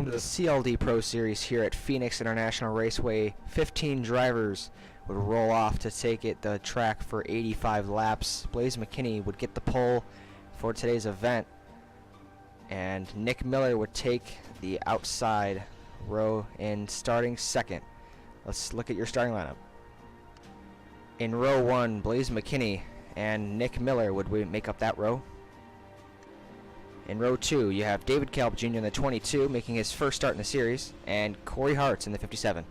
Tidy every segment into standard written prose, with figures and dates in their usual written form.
Welcome to the CLD Pro Series here at Phoenix International Raceway. 15 drivers would roll off to take the track for 85 laps. Blaze McKinney would get the pole for today's event, and Nick Miller would take the outside row in starting second. Let's look at your starting lineup. In row 1, Blaze McKinney and Nick Miller would make up that row. In row 2, you have David Kalb Jr. in the 22, making his first start in the series, and Corey Hartz in the 57.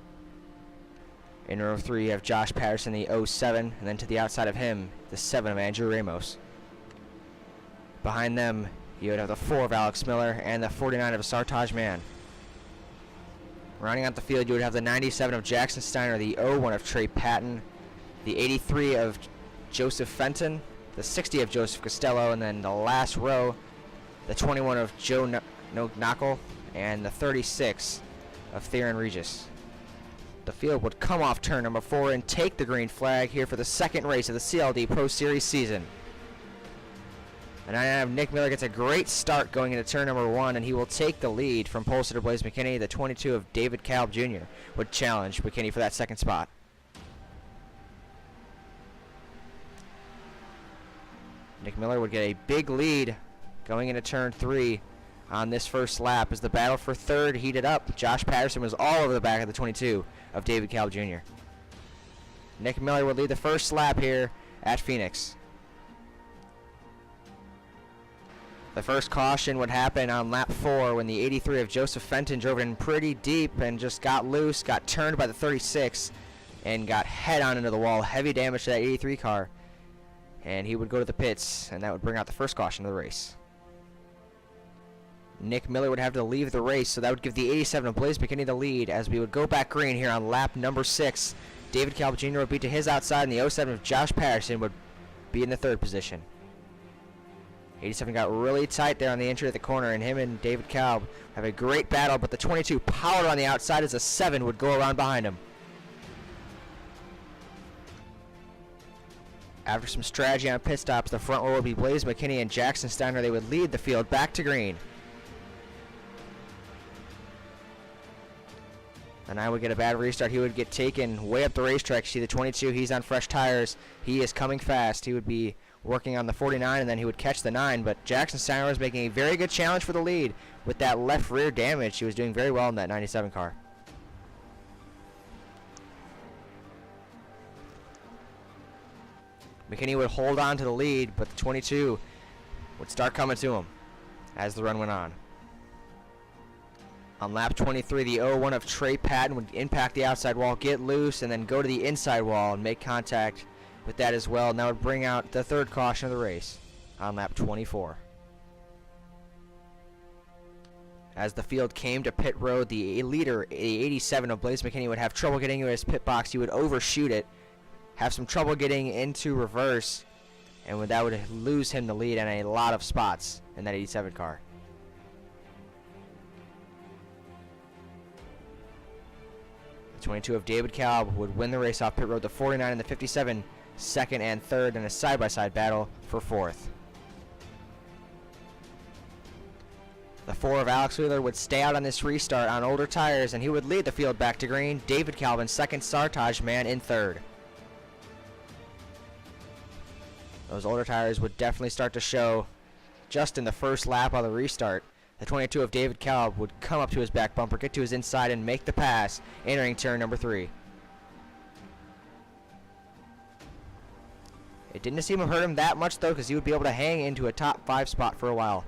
In row 3, you have Josh Patterson in the 07, and then to the outside of him, the 7 of Andrew Ramos. Behind them, you would have the 4 of Alex Miller and the 49 of Sartaj Mann. Rounding out the field, you would have the 97 of Jackson Steiner, the 01 of Trey Patton, the 83 of Joseph Fenton, the 60 of Joseph Costello, and then the last row, the 21 of Joe Knockel, and the 36 of Theron Regis. The field would come off turn number 4 and take the green flag here for the second race of the CLD Pro Series season. The 99 of Nick Miller gets a great start going into turn number 1, and he will take the lead from pole sitter Blaze McKinney. The 22 of David Kalb Jr. would challenge McKinney for that second spot. Nick Miller would get a big lead going into turn 3 on this first lap as the battle for third heated up. Josh Patterson was all over the back of the 22 of David Kalb Jr. Nick Miller would lead the first lap here at Phoenix. The first caution would happen on lap 4 when the 83 of Joseph Fenton drove in pretty deep and just got loose, got turned by the 36, and got head on into the wall. Heavy damage to that 83 car. And he would go to the pits, and that would bring out the first caution of the race. Nick Miller would have to leave the race, so that would give the 87 of Blaze McKinney the lead as we would go back green here on lap number 6. David Kalb Jr. would be to his outside, and the 07 of Josh Patterson would be in the third position. 87 got really tight there on the entry of the corner, and him and David Kalb have a great battle, but the 22 powered on the outside as the 7 would go around behind him. After some strategy on pit stops, the front row would be Blaze McKinney and Jackson Steiner. They would lead the field back to green. And I would get a bad restart. He would get taken way up the racetrack. You see the 22, he's on fresh tires. He is coming fast. He would be working on the 49, and then he would catch the 9. But Jackson Steiner was making a very good challenge for the lead with that left rear damage. He was doing very well in that 97 car. McKinney would hold on to the lead, but the 22 would start coming to him as the run went on. On lap 23, the 01 of Trey Patton would impact the outside wall, get loose, and then go to the inside wall and make contact with that as well. And that would bring out the third caution of the race on lap 24. As the field came to pit road, the leader, the 87 of Blaze McKinney, would have trouble getting into his pit box. He would overshoot it, have some trouble getting into reverse, and that would lose him the lead in a lot of spots in that 87 car. The 22 of David Kalb would win the race off pit road. The 49 and the 57 second and third in a side-by-side battle for fourth. The 4 of Alex Wheeler would stay out on this restart on older tires, and he would lead the field back to green. David Kalb in second, Sartaj Mann in third. Those older tires would definitely start to show just in the first lap of the restart. The 22 of David Kalb would come up to his back bumper, get to his inside, and make the pass, entering turn number 3. It didn't seem to hurt him that much, though, because he would be able to hang into a top 5 spot for a while.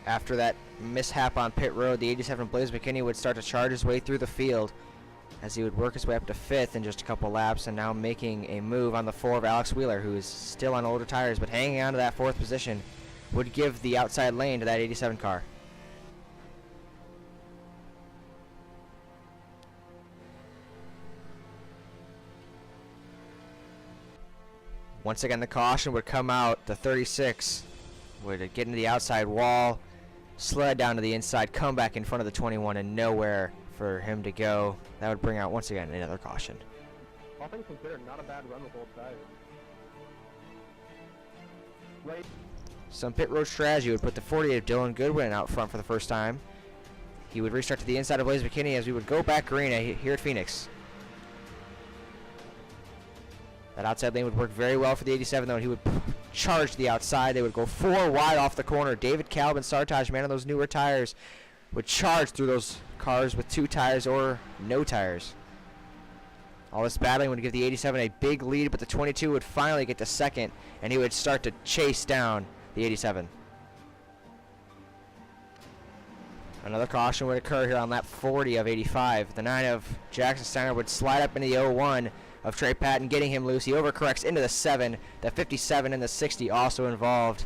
After that mishap on pit road, the 87 Blaze McKinney would start to charge his way through the field as he would work his way up to 5th in just a couple laps, and now making a move on the 4 of Alex Wheeler, who is still on older tires, but hanging on to that 4th position would give the outside lane to that 87 car. Once again, the caution would come out. The 36 would get into the outside wall, sled down to the inside, come back in front of the 21, and nowhere for him to go. That would bring out once again another caution. All things considered, not a bad run with old tires. Right. some pit road strategy would put the 40 of Dylan Goodwin out front for the first time. He would restart to the inside of Blaze McKinney as we would go back green here at Phoenix. That outside lane would work very well for the 87, though, and he would charge to the outside. They would go 4 wide off the corner. David Kalb and Sartaj, man on those newer tires, would charge through those cars with 2 tires or no tires. All this battling would give the 87 a big lead, but the 22 would finally get to second, and he would start to chase down the 87. Another caution would occur here on lap 40 of 85. The 9 of Jackson Steiner would slide up into the 01 of Trey Patton, getting him loose. He overcorrects into the 7. The 57 and the 60 also involved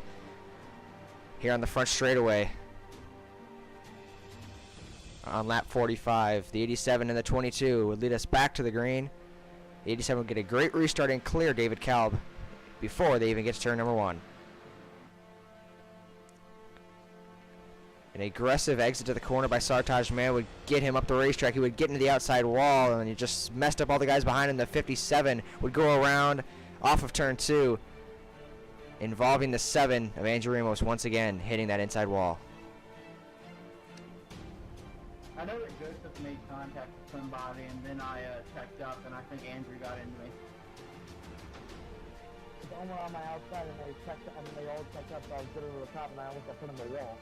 here on the front straightaway. On lap 45, the 87 and the 22 would lead us back to the green. The 87 would get a great restart and clear David Kalb before they even get to turn number 1. An aggressive exit to the corner by Sartaj Man would get him up the racetrack. He would get into the outside wall, and he just messed up all the guys behind him. The 57 would go around off of turn 2, involving the 7 of Andrew Ramos once again hitting that inside wall. I know that Joseph made contact with somebody, and then I checked up, and I think Andrew got into me. Someone on my outside, and they all checked up, so I was good over the top, and I almost got put on the wall.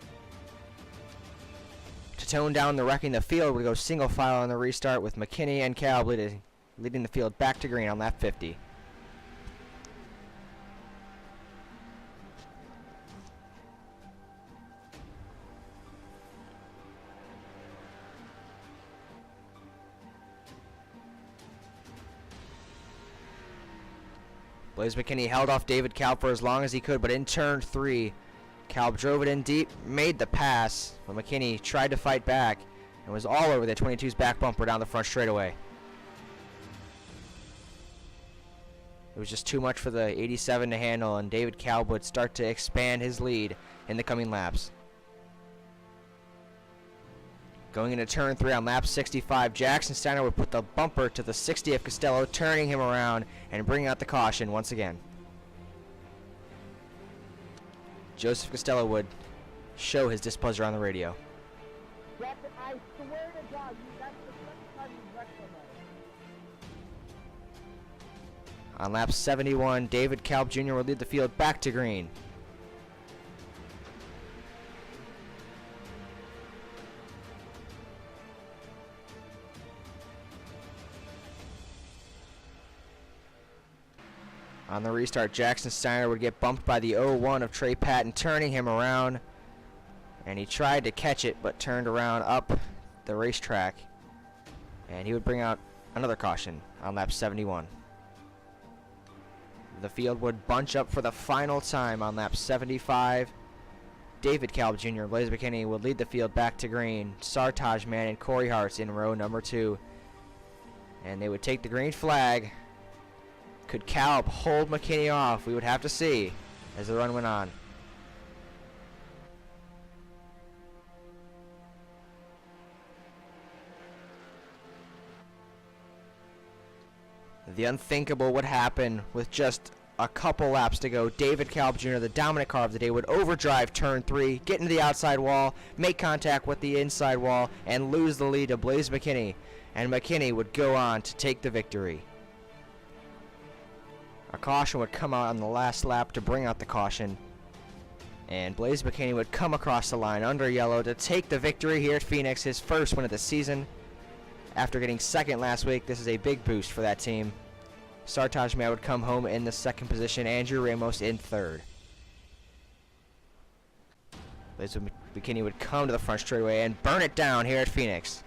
To tone down the wrecking, the field would go single file on the restart with McKinney and Kalb leading the field back to green on lap 50. Blaze McKinney held off David Kalb for as long as he could, but in turn 3, Kalb drove it in deep, made the pass, but McKinney tried to fight back and was all over the 22's back bumper down the front straightaway. It was just too much for the 87 to handle, and David Kalb would start to expand his lead in the coming laps. Going into turn 3 on lap 65, Jackson Steiner would put the bumper to the 60 of Costello, turning him around and bringing out the caution once again. Joseph Costello would show his displeasure on the radio. Captain, I swear to God, that's the second time you've wrecked somebody. On lap 71, David Kalb Jr. would lead the field back to green. On the restart, Jackson Steiner would get bumped by the 01 of Trey Patton, turning him around. And he tried to catch it, but turned around up the racetrack. And he would bring out another caution on lap 71. The field would bunch up for the final time on lap 75. David Kalb Jr. and Blaze McKinney would lead the field back to green. Sartaj Man and Corey Hart's in row number 2. And they would take the green flag. Could Kalb hold McKinney off? We would have to see as the run went on. The unthinkable would happen with just a couple laps to go. David Kalb Jr., the dominant car of the day, would overdrive turn 3, get into the outside wall, make contact with the inside wall, and lose the lead to Blaze McKinney. And McKinney would go on to take the victory. A caution would come out on the last lap to bring out the caution. And Blaze McKinney would come across the line under yellow to take the victory here at Phoenix, his first win of the season. After getting second last week, this is a big boost for that team. Sartaj Man would come home in the second position, Andrew Ramos in third. Blaze McKinney would come to the front straightaway and burn it down here at Phoenix.